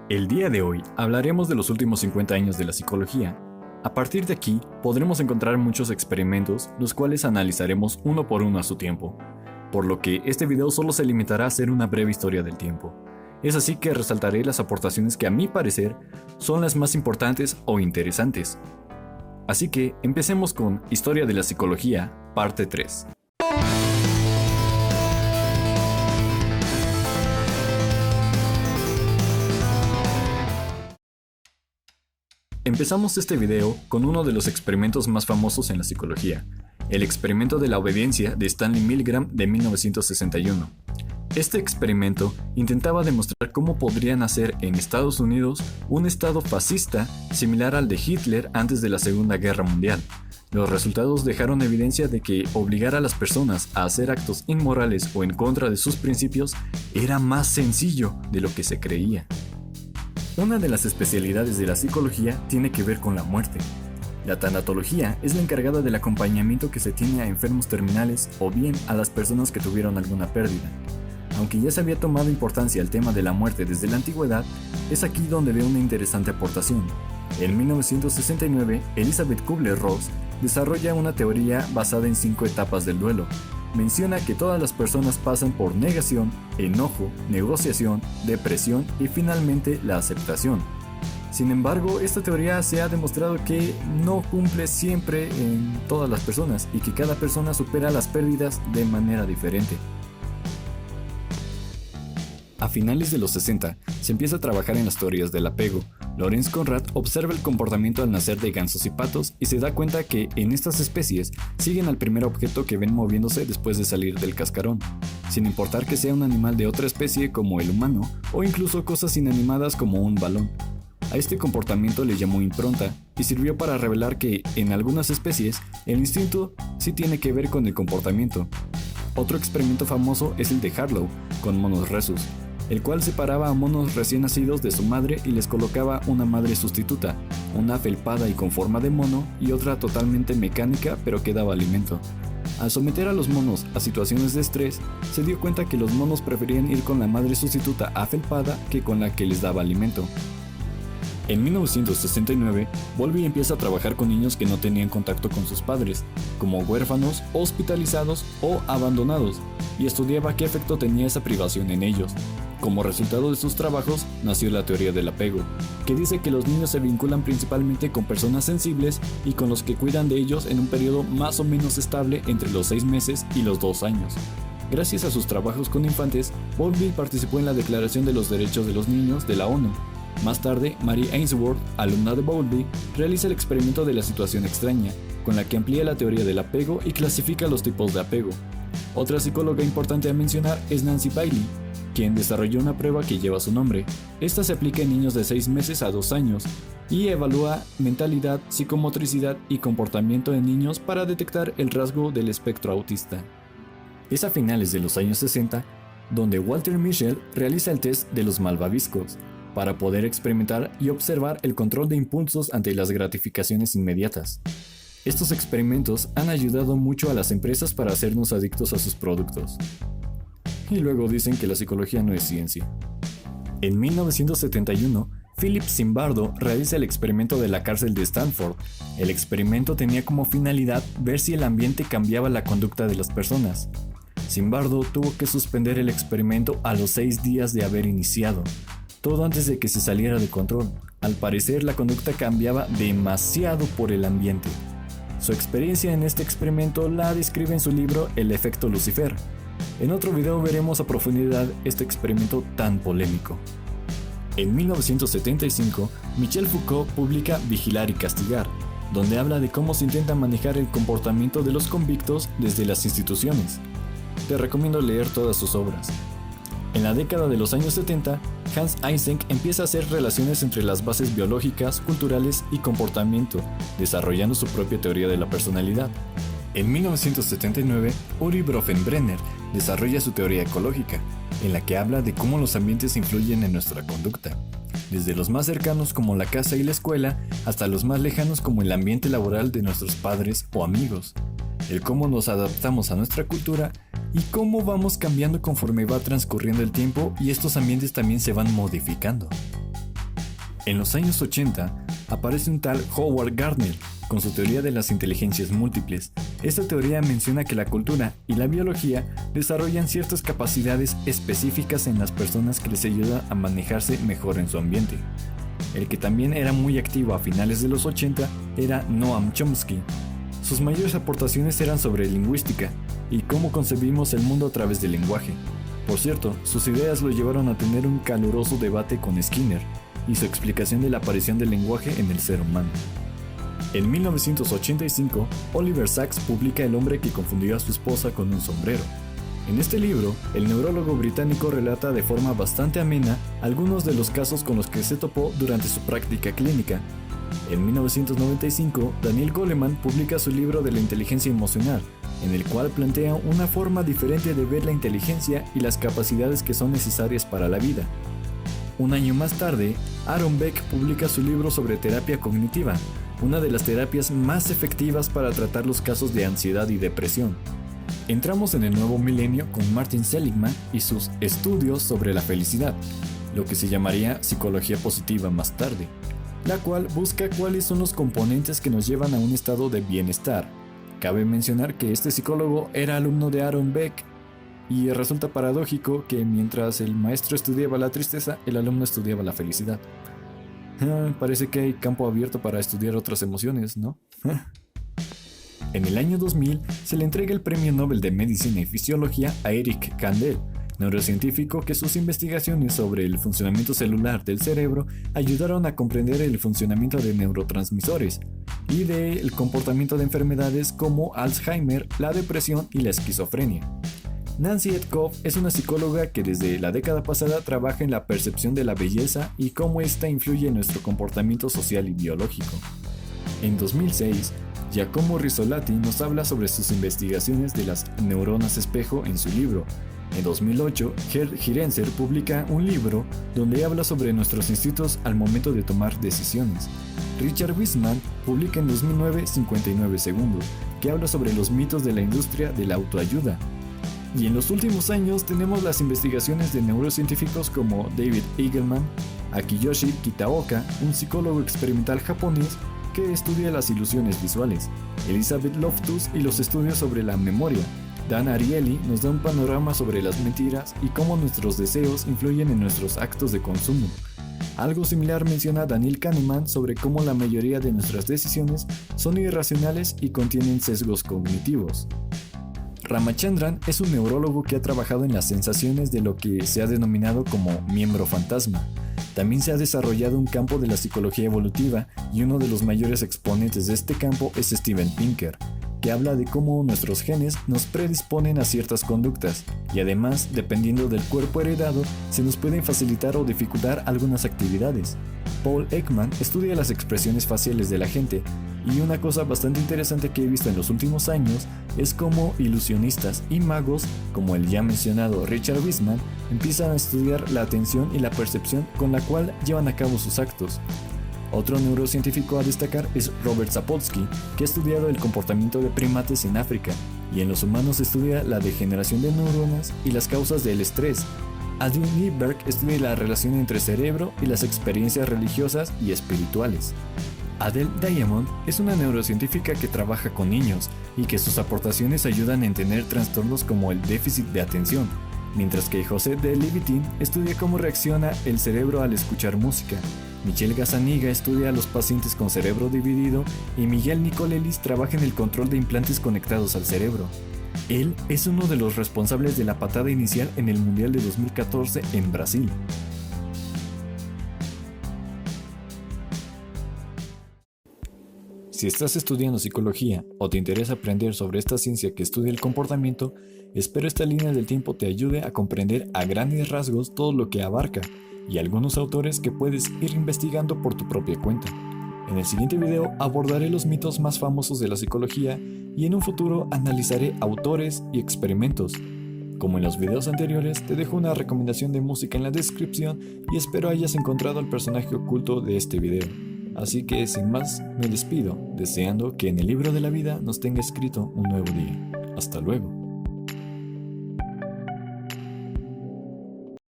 El día de hoy hablaremos de los últimos 50 años de la psicología. A partir de aquí podremos encontrar muchos experimentos, los cuales analizaremos uno por uno a su tiempo, por lo que este video solo se limitará a hacer una breve historia del tiempo. Es así que resaltaré las aportaciones que a mi parecer son las más importantes o interesantes. Así que empecemos con Historia de la Psicología, parte 3. Empezamos este video con uno de los experimentos más famosos en la psicología, el experimento de la obediencia de Stanley Milgram de 1961. Este experimento intentaba demostrar cómo podría nacer en Estados Unidos un estado fascista similar al de Hitler antes de la Segunda Guerra Mundial. Los resultados dejaron evidencia de que obligar a las personas a hacer actos inmorales o en contra de sus principios era más sencillo de lo que se creía. Una de las especialidades de la psicología tiene que ver con la muerte. La tanatología es la encargada del acompañamiento que se tiene a enfermos terminales o bien a las personas que tuvieron alguna pérdida. Aunque ya se había tomado importancia el tema de la muerte desde la antigüedad, es aquí donde veo una interesante aportación. En 1969, Elizabeth Kubler-Ross desarrolla una teoría basada en 5 etapas del duelo. Menciona que todas las personas pasan por negación, enojo, negociación, depresión y finalmente la aceptación. Sin embargo, esta teoría se ha demostrado que no cumple siempre en todas las personas y que cada persona supera las pérdidas de manera diferente. A finales de los 60, se empieza a trabajar en las teorías del apego. Lawrence Conrad observa el comportamiento al nacer de gansos y patos y se da cuenta que en estas especies siguen al primer objeto que ven moviéndose después de salir del cascarón, sin importar que sea un animal de otra especie como el humano o incluso cosas inanimadas como un balón. A este comportamiento le llamó impronta y sirvió para revelar que en algunas especies el instinto sí tiene que ver con el comportamiento. Otro experimento famoso es el de Harlow con monos rhesus, el cual separaba a monos recién nacidos de su madre y les colocaba una madre sustituta, una felpada y con forma de mono y otra totalmente mecánica pero que daba alimento. Al someter a los monos a situaciones de estrés, se dio cuenta que los monos preferían ir con la madre sustituta afelpada que con la que les daba alimento. En 1969, Bowlby empieza a trabajar con niños que no tenían contacto con sus padres, como huérfanos, hospitalizados o abandonados, y estudiaba qué efecto tenía esa privación en ellos. Como resultado de sus trabajos, nació la teoría del apego, que dice que los niños se vinculan principalmente con personas sensibles y con los que cuidan de ellos en un periodo más o menos estable entre los 6 meses y los 2 años. Gracias a sus trabajos con infantes, Bowlby participó en la Declaración de los Derechos de los Niños de la ONU. Más tarde, Mary Ainsworth, alumna de Bowlby, realiza el experimento de la situación extraña, con la que amplía la teoría del apego y clasifica los tipos de apego. Otra psicóloga importante a mencionar es Nancy Bailey, quien desarrolló una prueba que lleva su nombre. Esta se aplica en niños de 6 meses a 2 años y evalúa mentalidad, psicomotricidad y comportamiento en niños para detectar el rasgo del espectro autista. Es a finales de los años 60 donde Walter Mischel realiza el test de los malvaviscos, para poder experimentar y observar el control de impulsos ante las gratificaciones inmediatas. Estos experimentos han ayudado mucho a las empresas para hacernos adictos a sus productos. Y luego dicen que la psicología no es ciencia. En 1971, Philip Zimbardo realiza el experimento de la cárcel de Stanford. El experimento tenía como finalidad ver si el ambiente cambiaba la conducta de las personas. Zimbardo tuvo que suspender el experimento a los 6 días de haber iniciado, todo antes de que se saliera de control. Al parecer, la conducta cambiaba demasiado por el ambiente. Su experiencia en este experimento la describe en su libro El efecto Lucifer. En otro video veremos a profundidad este experimento tan polémico. En 1975, Michel Foucault publica Vigilar y Castigar, donde habla de cómo se intenta manejar el comportamiento de los convictos desde las instituciones. Te recomiendo leer todas sus obras. En la década de los años 70, Hans Eysenck empieza a hacer relaciones entre las bases biológicas, culturales y comportamiento, desarrollando su propia teoría de la personalidad. En 1979, Uri Bronfenbrenner desarrolla su teoría ecológica, en la que habla de cómo los ambientes influyen en nuestra conducta, desde los más cercanos como la casa y la escuela, hasta los más lejanos como el ambiente laboral de nuestros padres o amigos, el cómo nos adaptamos a nuestra cultura y cómo vamos cambiando conforme va transcurriendo el tiempo y estos ambientes también se van modificando. En los años 80 aparece un tal Howard Gardner con su teoría de las inteligencias múltiples. Esta teoría menciona que la cultura y la biología desarrollan ciertas capacidades específicas en las personas que les ayudan a manejarse mejor en su ambiente. El que también era muy activo a finales de los 80 era Noam Chomsky. Sus mayores aportaciones eran sobre lingüística y cómo concebimos el mundo a través del lenguaje. Por cierto, sus ideas lo llevaron a tener un caluroso debate con Skinner y su explicación de la aparición del lenguaje en el ser humano. En 1985, Oliver Sacks publica El hombre que confundió a su esposa con un sombrero. En este libro, el neurólogo británico relata de forma bastante amena algunos de los casos con los que se topó durante su práctica clínica. En 1995, Daniel Goleman publica su libro de la inteligencia emocional, en el cual plantea una forma diferente de ver la inteligencia y las capacidades que son necesarias para la vida. Un año más tarde, Aaron Beck publica su libro sobre terapia cognitiva, una de las terapias más efectivas para tratar los casos de ansiedad y depresión. Entramos en el nuevo milenio con Martin Seligman y sus estudios sobre la felicidad, lo que se llamaría psicología positiva más tarde, la cual busca cuáles son los componentes que nos llevan a un estado de bienestar. Cabe mencionar que este psicólogo era alumno de Aaron Beck, y resulta paradójico que mientras el maestro estudiaba la tristeza, el alumno estudiaba la felicidad. Parece que hay campo abierto para estudiar otras emociones, ¿no? En el año 2000 se le entrega el Premio Nobel de Medicina y Fisiología a Eric Kandel, neurocientífico que sus investigaciones sobre el funcionamiento celular del cerebro ayudaron a comprender el funcionamiento de neurotransmisores y del comportamiento de enfermedades como Alzheimer, la depresión y la esquizofrenia. Nancy Etkoff es una psicóloga que desde la década pasada trabaja en la percepción de la belleza y cómo ésta influye en nuestro comportamiento social y biológico. En 2006, Giacomo Rizzolatti nos habla sobre sus investigaciones de las neuronas espejo en su libro. En 2008, Gerd Girenzer publica un libro donde habla sobre nuestros instintos al momento de tomar decisiones. Richard Wiseman publica en 2009 59 segundos, que habla sobre los mitos de la industria de la autoayuda. Y en los últimos años tenemos las investigaciones de neurocientíficos como David Eagleman, Akiyoshi Kitaoka, un psicólogo experimental japonés que estudia las ilusiones visuales, Elizabeth Loftus y los estudios sobre la memoria. Dan Ariely nos da un panorama sobre las mentiras y cómo nuestros deseos influyen en nuestros actos de consumo. Algo similar menciona Daniel Kahneman sobre cómo la mayoría de nuestras decisiones son irracionales y contienen sesgos cognitivos. Ramachandran es un neurólogo que ha trabajado en las sensaciones de lo que se ha denominado como miembro fantasma. También se ha desarrollado un campo de la psicología evolutiva y uno de los mayores exponentes de este campo es Steven Pinker, que habla de cómo nuestros genes nos predisponen a ciertas conductas y además, dependiendo del cuerpo heredado, se nos pueden facilitar o dificultar algunas actividades. Paul Ekman estudia las expresiones faciales de la gente y una cosa bastante interesante que he visto en los últimos años es cómo ilusionistas y magos, como el ya mencionado Richard Wiseman, empiezan a estudiar la atención y la percepción con la cual llevan a cabo sus actos. Otro neurocientífico a destacar es Robert Sapolsky, que ha estudiado el comportamiento de primates en África, y en los humanos estudia la degeneración de neuronas y las causas del estrés. Adrian Lieberg estudia la relación entre cerebro y las experiencias religiosas y espirituales. Adele Diamond es una neurocientífica que trabaja con niños y que sus aportaciones ayudan a entender trastornos como el déficit de atención, mientras que José de Levitin estudia cómo reacciona el cerebro al escuchar música. Michelle Gazzaniga estudia a los pacientes con cerebro dividido y Miguel Nicolelis trabaja en el control de implantes conectados al cerebro. Él es uno de los responsables de la patada inicial en el Mundial de 2014 en Brasil. Si estás estudiando psicología o te interesa aprender sobre esta ciencia que estudia el comportamiento, espero esta línea del tiempo te ayude a comprender a grandes rasgos todo lo que abarca y algunos autores que puedes ir investigando por tu propia cuenta. En el siguiente video abordaré los mitos más famosos de la psicología y en un futuro analizaré autores y experimentos. Como en los videos anteriores, te dejo una recomendación de música en la descripción y espero hayas encontrado al personaje oculto de este video. Así que sin más, me despido, deseando que en el libro de la vida nos tenga escrito un nuevo día. Hasta luego.